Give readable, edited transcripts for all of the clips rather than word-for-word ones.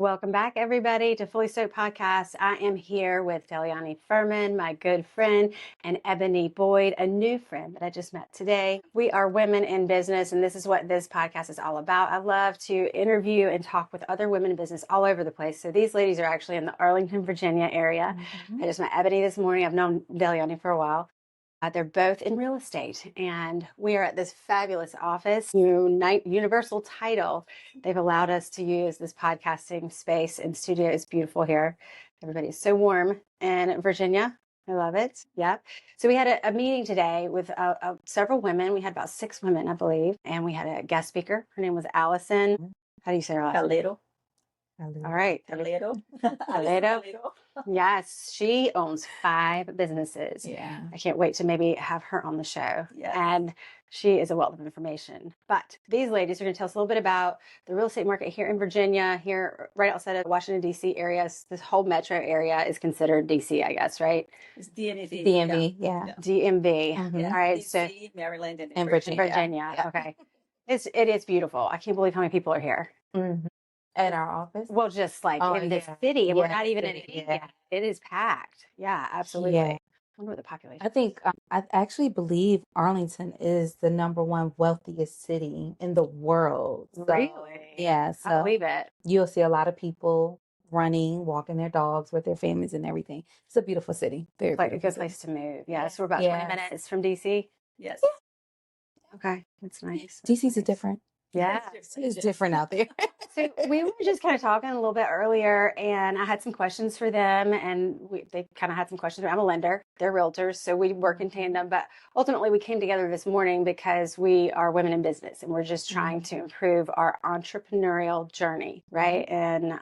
Welcome back, everybody, to Fully Stoked Podcast. I am here with Deliane Firman, my good friend, and Ebony Boyd, a new friend that I just met today. We are women in business, and this is what this podcast is all about. I love to interview and talk with other women in business all over the place. So these ladies are actually in the Arlington, Virginia area. I just met Ebony this morning. I've known Deliane for a while. They're both in real estate, and we are at this fabulous office, universal title. They've allowed us to use this podcasting space and studio. It's beautiful here. Everybody's so warm in Virginia. I love it. Yeah. So we had a meeting today with several women. We had about 6 women, I believe, and we had a guest speaker. Her name was Allison. How do you say her last name? Toledo. All right. Toledo. Toledo. Yes, she owns 5 businesses. Yeah. I can't wait to maybe have her on the show. Yes. And she is a wealth of information. But these ladies are going to tell us a little bit about the real estate market here in Virginia, here right outside of the Washington, D.C. area. This whole metro area is considered D.C., I guess, right? It's DMV. DMV, yeah. DMV. Mhm. All right. DC, Maryland, and Virginia. Virginia. Yeah. Okay. It is beautiful. I can't believe how many people are here. Mm-hmm. At our office? Well, just like in this yeah. city, and we're Yeah, not even in city, it yeah. yet. It is packed. Yeah, absolutely. Yeah. I wonder what the population. I think I actually believe Arlington is the #1 wealthiest city in the world. So, Really? yeah. I So believe it. you'll see a lot of people running, walking their dogs with their families and everything. It's a beautiful city. Very It's like a beautiful good place city. to move. Yeah, so we're about Yes. 20 minutes from DC. Yes. Okay, that's nice. DC's is different. Yeah. It's different out there. So we were just kind of talking a little bit earlier, and I had some questions for them, and they kind of had some questions. I'm a lender. They're realtors, so we work in tandem. But ultimately, we came together this morning because we are women in business, and we're just trying to improve our entrepreneurial journey, right? And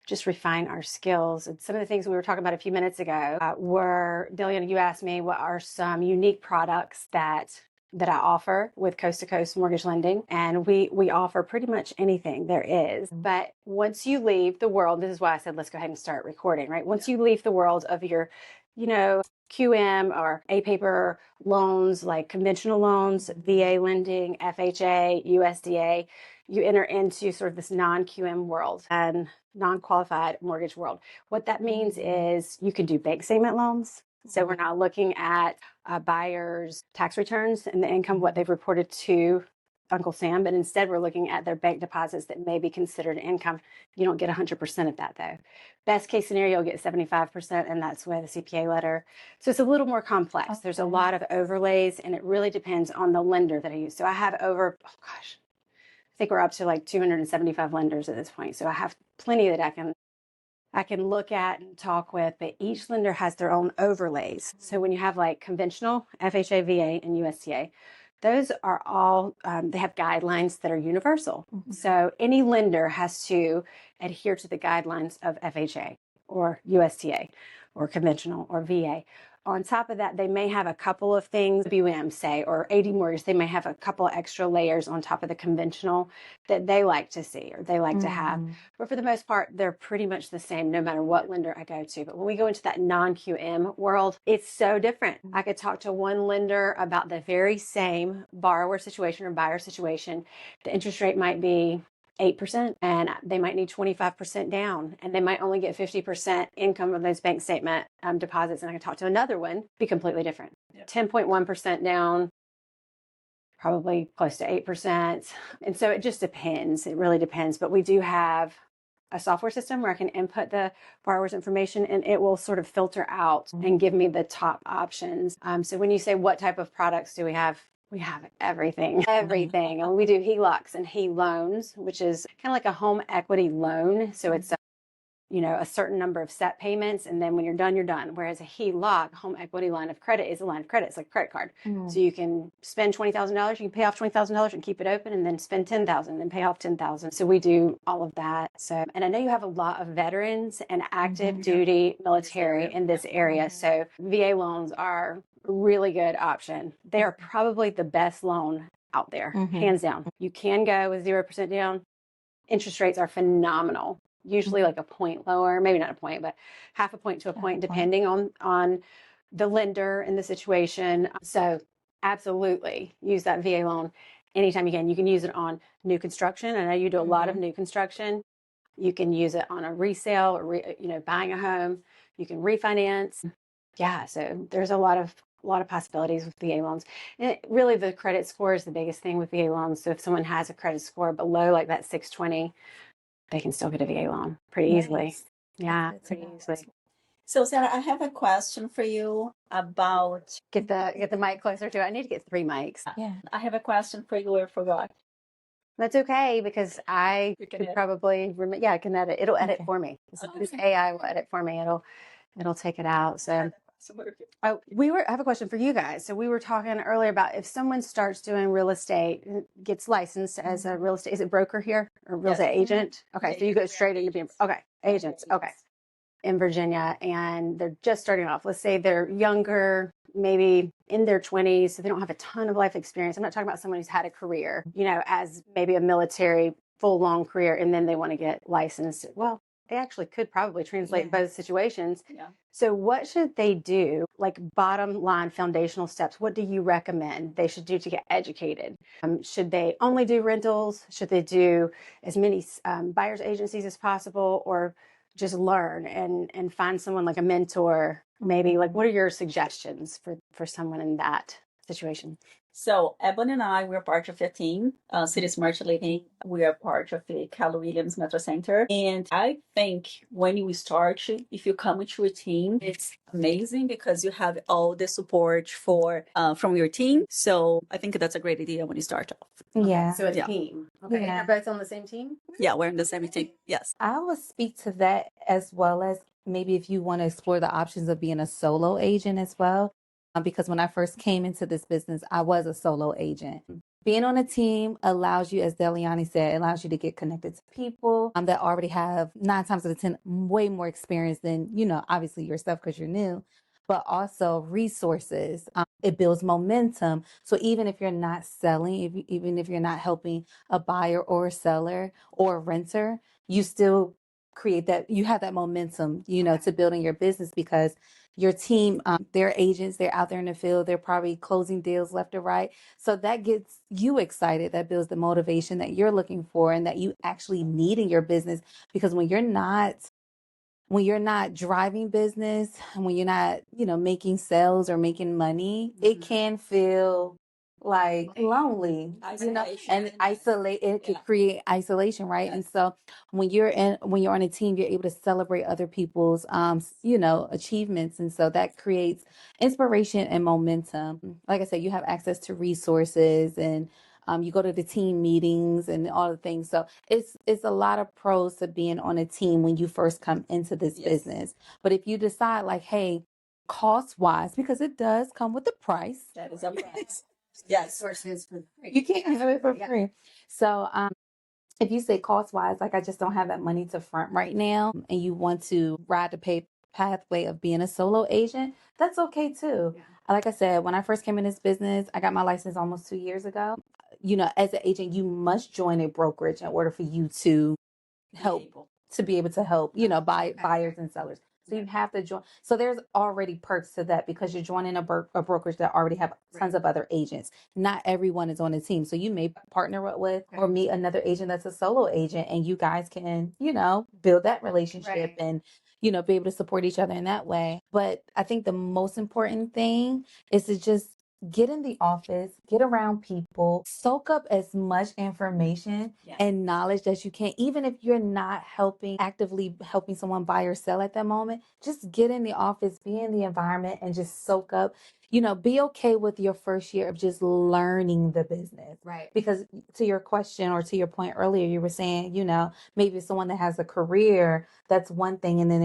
just refine our skills. And some of the things we were talking about a few minutes ago were, Deliane, you asked me what are some unique products that I offer with Coast to Coast mortgage lending. And we offer pretty much anything there is. But once you leave the world, this is why I said, let's go ahead and start recording, right? Once you leave the world of your, QM or A-paper loans, like conventional loans, VA lending, FHA, USDA, you enter into sort of this non-QM world and non-qualified mortgage world. What that means is you can do bank statement loans. So we're not looking at buyers' tax returns and the income, what they've reported to Uncle Sam, but instead we're looking at their bank deposits that may be considered income. You don't get 100% of that, though. Best case scenario, you'll get 75%, and that's with a CPA letter. So it's a little more complex. Okay. There's a lot of overlays, and it really depends on the lender that I use. So I have I think we're up to like 275 lenders at this point. So I have plenty that I can look at and talk with, but each lender has their own overlays. So when you have like conventional, FHA, VA, and USDA, those are all, they have guidelines that are universal. Mm-hmm. So any lender has to adhere to the guidelines of FHA or USDA or conventional or VA. On top of that, they may have a couple of things, WM say, or AD Mortgage, they may have a couple of extra layers on top of the conventional that they like to see or they like to have. But for the most part, they're pretty much the same no matter what lender I go to. But when we go into that non-QM world, it's so different. I could talk to one lender about the very same borrower situation or buyer situation. The interest rate might be 8%, and they might need 25% down, and they might only get 50% income from those bank statement deposits. And I can talk to another one, be completely different. 10.1% down, probably close to 8%. And so it just depends. It really depends. But we do have a software system where I can input the borrower's information, and it will sort of filter out and give me the top options. So when you say what type of products do we have everything. And we do HELOCs and HE loans, which is kind of like a home equity loan. So it's a certain number of set payments, and then when you're done, you're done. Whereas a HELOC, home equity line of credit, is a line of credit. It's like a credit card. So you can spend $20,000, you can pay off $20,000 and keep it open, and then spend $10,000 and then pay off $10,000. So we do all of that. So, and I know you have a lot of veterans and active duty military in this area. So VA loans are a really good option. They are probably the best loan out there, hands down. You can go with 0% down. Interest rates are phenomenal. Usually like a point lower, maybe not a point, but half a point to a point, depending on the lender and the situation. So absolutely use that VA loan anytime you can. You can use it on new construction. I know you do a lot of new construction. You can use it on a resale, or buying a home. You can refinance. Yeah, so there's a lot of possibilities with VA loans. And really, the credit score is the biggest thing with VA loans. So if someone has a credit score below like that 620, they can still get a VA loan pretty easily. Yeah, pretty easily. So Sarah, I have a question for you about. Get the mic closer to it. I need to get 3 mics. Yeah. I have a question for you. I forgot. That's okay because I You can could edit. probably yeah, I can edit. It'll edit Okay. for me. This AI will edit for me. It'll take it out. So I have a question for you guys. So we were talking earlier about if someone starts doing real estate, gets licensed as a real estate, is it broker here or real Yes. estate agent? Okay, Yeah, so you go straight into being agents. Yes. Okay, in Virginia, and they're just starting off. Let's say they're younger, maybe in their 20s, so they don't have a ton of life experience. I'm not talking about someone who's had a career, as maybe a military full long career, and then they want to get licensed. Well, they actually could probably translate both situations. Yeah. So what should they do? Like bottom line foundational steps. What do you recommend they should do to get educated? Should they only do rentals? Should they do as many buyers agencies as possible, or just learn and find someone like a mentor? Maybe like, what are your suggestions for someone in that situation? So Ebony and I, we're part of a team, City Smart Living. We are part of the Keller Williams Metro Center. And I think when you start, if you come into a team, it's amazing because you have all the support from your team. So I think that's a great idea when you start off. Yeah. So a Yeah. team. Okay. Yeah. You're both on the same team? Yeah, we're in the same team. Yes. I would speak to that as well as maybe if you want to explore the options of being a solo agent as well. Because when I first came into this business, I was a solo agent. Being on a team allows you, as Deliane said, allows you to get connected to people that already have 9 times out of 10 way more experience than, obviously yourself because you're new, but also resources. It builds momentum. So even if you're not selling, even if you're not helping a buyer or a seller or a renter, you still create that, you have that momentum, to building your business because your team, they're agents, they're out there in the field, they're probably closing deals left or right. So that gets you excited. That builds the motivation that you're looking for and that you actually need in your business. Because when you're not driving business, and when you're not, making sales or making money, it can feel like lonely, and isolate. It could create isolation, right? And so when you're on a team, you're able to celebrate other people's, achievements, and so that creates inspiration and momentum. Like I said, you have access to resources and. You go to the team meetings and all the things. So it's a lot of pros to being on a team when you first come into this business. But if you decide like, hey, cost wise, because it does come with a price. That is a price. Yes. Sources for free. You can't have it for free. So if you say cost wise, like I just don't have that money to front right now, and you want to ride the pathway of being a solo agent, that's okay too. Yeah. Like I said, when I first came in this business, I got my license almost 2 years ago. As an agent, you must join a brokerage in order for you to be able to help, buyers and sellers. So you have to join. So there's already perks to that because you're joining a brokerage that already have tons of other agents. Not everyone is on a team. So you may partner with or meet another agent that's a solo agent, and you guys can, build that relationship and, be able to support each other in that way. But I think the most important thing is to just get in the office, get around people, soak up as much information and knowledge as you can. Even if you're not actively helping someone buy or sell at that moment, just get in the office, be in the environment and just soak up, be okay with your first year of just learning the business. Right. Because to your question or to your point earlier, you were saying, maybe someone that has a career, that's one thing. And then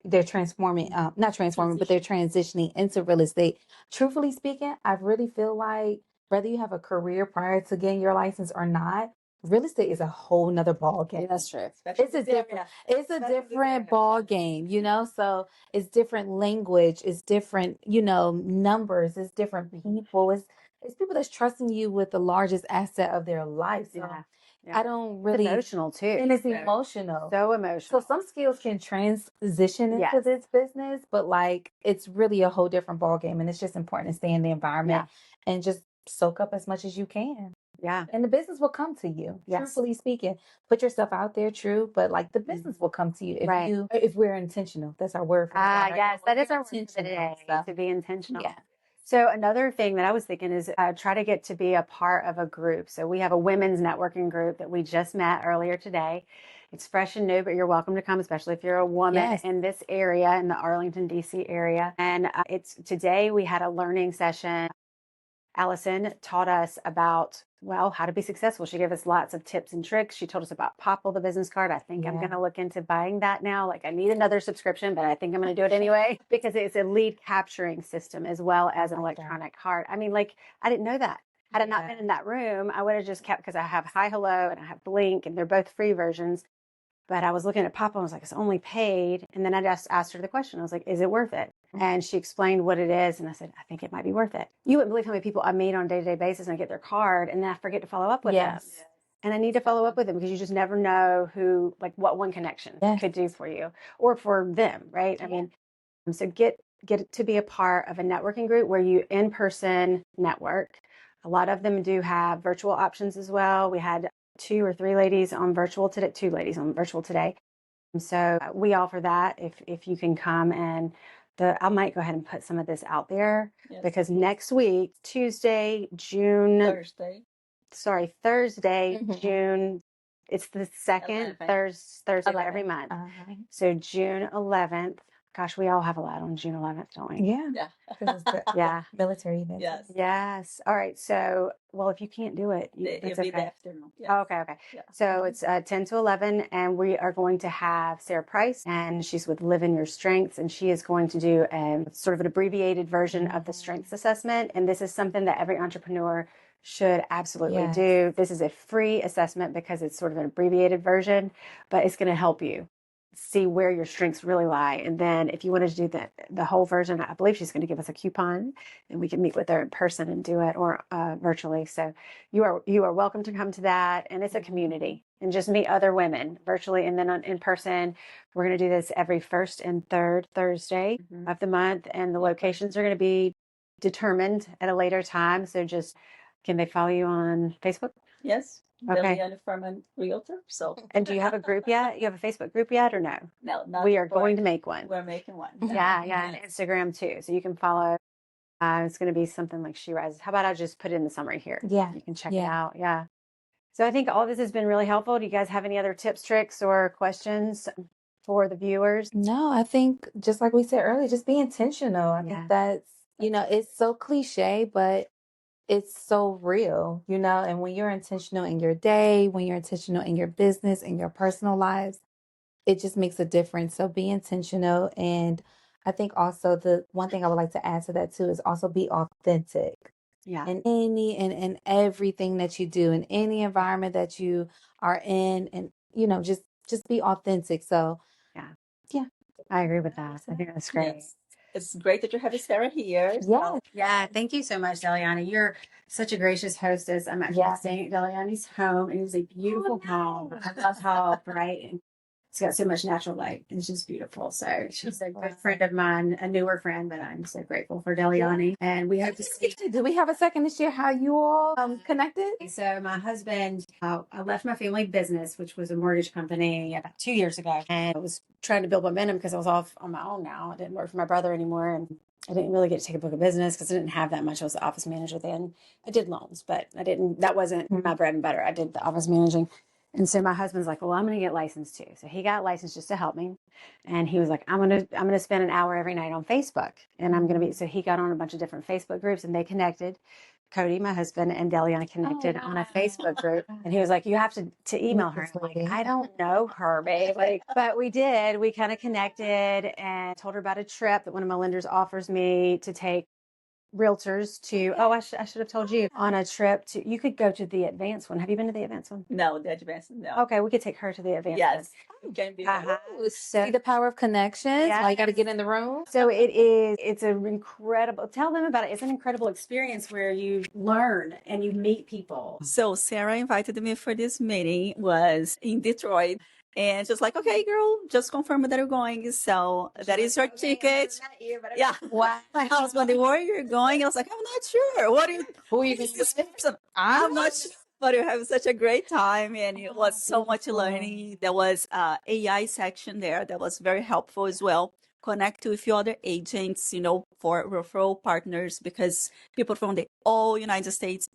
they're transforming, not transforming, but they're transitioning into real estate. Truthfully speaking, I really feel like whether you have a career prior to getting your license or not, real estate is a whole nother ball game. That's true. It's a different ball game, so it's different language, it's different, numbers, it's different people, it's people that's trusting you with the largest asset of their life. So I don't really, it's emotional too. and it's emotional. So emotional. So some skills can transition into this business, but like it's really a whole different ball game, and it's just important to stay in the environment and just soak up as much as you can. Yeah. And the business will come to you. Yes. Truthfully speaking, put yourself out there, true, but like the business will come to you if we're intentional. That's our word for it. Ah, Right? yes, that is our word Intentional today, stuff. to be intentional. Yeah. So another thing that I was thinking is try to get to be a part of a group. So we have a women's networking group that we just met earlier today. It's fresh and new, but you're welcome to come, especially if you're a woman in this area, in the Arlington, DC area. And it's today we had a learning session. Allison taught us about, well, how to be successful. She gave us lots of tips and tricks. She told us about Popple, the business card. I think I'm going to look into buying that now. Like I need another subscription, but I think I'm going to do it anyway because it's a lead capturing system as well as an electronic card. I mean, like I didn't know that. Had I not been in that room, I would have just kept, because I have Hi Hello and I have Blink and they're both free versions. But I was looking at Popple and I was like, it's only paid. And then I just asked her the question. I was like, is it worth it? And she explained what it is. And I said, I think it might be worth it. You wouldn't believe how many people I meet on a day-to-day basis and I get their card and then I forget to follow up with them. And I need to follow up with them because you just never know who, like what one connection could do for you or for them, right? I mean, so get to be a part of a networking group where you in-person network. A lot of them do have virtual options as well. We had 2 or 3 ladies on virtual today, 2 ladies on virtual today. So we offer that if you can come, and I might go ahead and put some of this out there because next week, Thursday, June, it's the second Thursday of every month. So June 11th. Gosh, we all have a lot on June 11th, don't we? Yeah. Military events. Yes. All right. So, well, if you can't do it, It'll be the afternoon. Okay. Yeah. So it's 10 to 11, and we are going to have Sarah Price, and she's with Live in Your Strengths, and she is going to do sort of an abbreviated version of the strengths assessment. And this is something that every entrepreneur should absolutely do. This is a free assessment because it's sort of an abbreviated version, but it's going to help you see where your strengths really lie. And then if you wanted to do the whole version, I believe she's going to give us a coupon and we can meet with her in person and do it, or virtually. So you are welcome to come to that. And it's a community and just meet other women virtually. And then in person, we're going to do this every first and third Thursday of the month. And the locations are going to be determined at a later time. So can they follow you on Facebook? Yes. Okay. Deliane Firman, Realtor. So. And do you have a group yet? You have a Facebook group yet or no? No, not. We are going to make one. We're making one. Yeah, and Instagram too. So you can follow. It's going to be something like She Rises. How about I just put it in the summary here? Yeah. You can check it out. Yeah. So I think all this has been really helpful. Do you guys have any other tips, tricks, or questions for the viewers? No, I think just like we said earlier, just be intentional. I think that's, it's so cliche, but it's so real, and when you're intentional in your day, when you're intentional in your business, in your personal lives, it just makes a difference. So be intentional. And I think also the one thing I would like to add to that too is also be authentic. Yeah. In and everything that you do, in any environment that you are in, and just be authentic. So yeah, I agree with that. I think that's great. Yes. It's great that you have Sarah here. Yeah, thank you so much, Deliane. You're such a gracious hostess. I'm actually staying at Deliane's home. It is a beautiful home. I love how bright and it's got so much natural light. It's just beautiful. So she's a good friend of mine, a newer friend, but I'm so grateful for Deliane. And we hope to see. Do we have a second to share how you all connected? So my husband, I left my family business, which was a mortgage company, about 2 years ago. And I was trying to build momentum because I was off on my own now. I didn't work for my brother anymore. And I didn't really get to take a book of business because I didn't have that much. I was the office manager then. I did loans, but that wasn't my bread and butter. I did the office managing. And so my husband's like, well, I'm going to get licensed too. So he got licensed just to help me. And he was like, I'm going to spend an hour every night on Facebook. And so he got on a bunch of different Facebook groups and they connected. Cody, my husband, and Deliane connected on a Facebook group. And he was like, you have to email her. I'm like, I don't know her, babe. But we did. We kind of connected and told her about a trip that one of my lenders offers me to take realtors to, I should have told you, on a trip you could go to the advanced one. Have you been to the advanced one? No, the advanced, no. Okay, we could take her to the advanced one. Can be. See the power of connections. Why you got to get in the room. So it's an incredible, tell them about it. It's an incredible experience where you learn and you meet people. So Sarah invited me for this meeting, was in Detroit. And just like, okay, girl, just confirm that you're going. So that is your ticket. Yeah. Wow. My husband, where you're going? I was like, I'm not sure. Who are you? Who are you going to this person? I'm not sure. But we have such a great time, and it was so much learning. There was AI section there that was very helpful as well. Connect with your other agents, for referral partners, because people from the all United States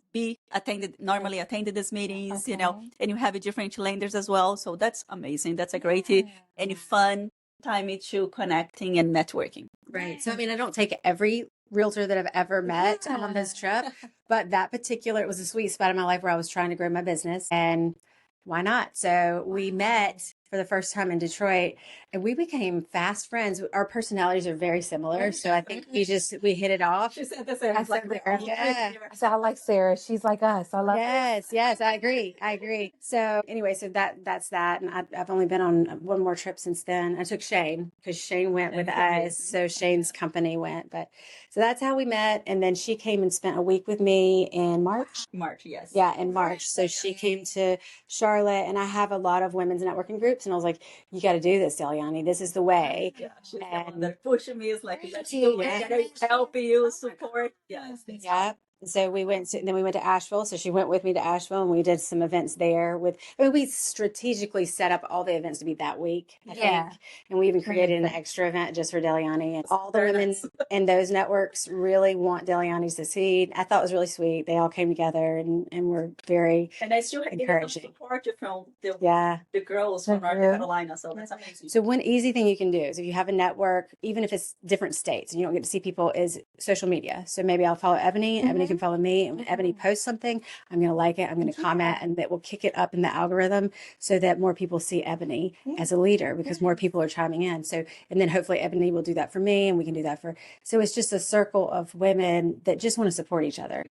normally attended these meetings, and you have different lenders as well. So that's amazing. That's a great and fun time to connecting and networking. Right. So, I mean, I don't take every realtor that I've ever met on this trip, but that particular, it was a sweet spot in my life where I was trying to grow my business, and why not? So we met for the first time in Detroit, and we became fast friends. Our personalities are very similar, so I think we hit it off. She said the same. I said Sarah. Yeah. I said I like Sarah. She's like us. I love her. Yes, I agree. So anyway, so that's that, and I've only been on one more trip since then. I took Shane because Shane went with us, so Shane's company went. But so that's how we met, and then she came and spent a week with me in March. Yes. Yeah, in March. So she came to Charlotte, and I have a lot of women's networking groups, and I was like, "You got to do this, Deliane. This is the way." Yeah, she's And they're pushing me. It's like, let's do it. Help you, support. Yes. yeah. So we went to, then we went to Asheville. So she went with me to Asheville, and we did some events there we strategically set up all the events to be that week, I think. And we even created an extra event just for Deliane, and all the women in those networks really want Deliane to succeed. I thought it was really sweet. They all came together and were very And I still encouraging. Support from the girls from North Carolina. So that's amazing. So one easy thing you can do is if you have a network, even if it's different states and you don't get to see people, is social media. So maybe I'll follow Ebony. Ebony can follow me. And when Ebony posts something, I'm going to like it. I'm going to comment, and that will kick it up in the algorithm so that more people see Ebony as a leader, because more people are chiming in. So, and then hopefully Ebony will do that for me, and we can do that so it's just a circle of women that just want to support each other.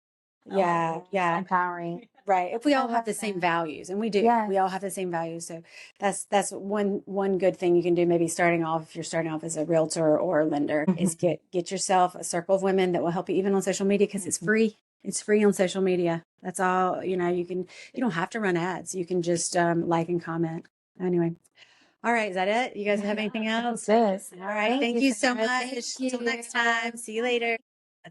Yeah. Empowering. Right. If we all have the same values, and we do, we all have the same values. So that's one good thing you can do. Maybe starting off, if you're starting off as a realtor or a lender, is get yourself a circle of women that will help you, even on social media, because it's free. It's free on social media. That's all. You don't have to run ads. You can just like and comment. Anyway. All right. Is that it? You guys have anything else? Yes. All right. Thank you so much. Till next time. See you later.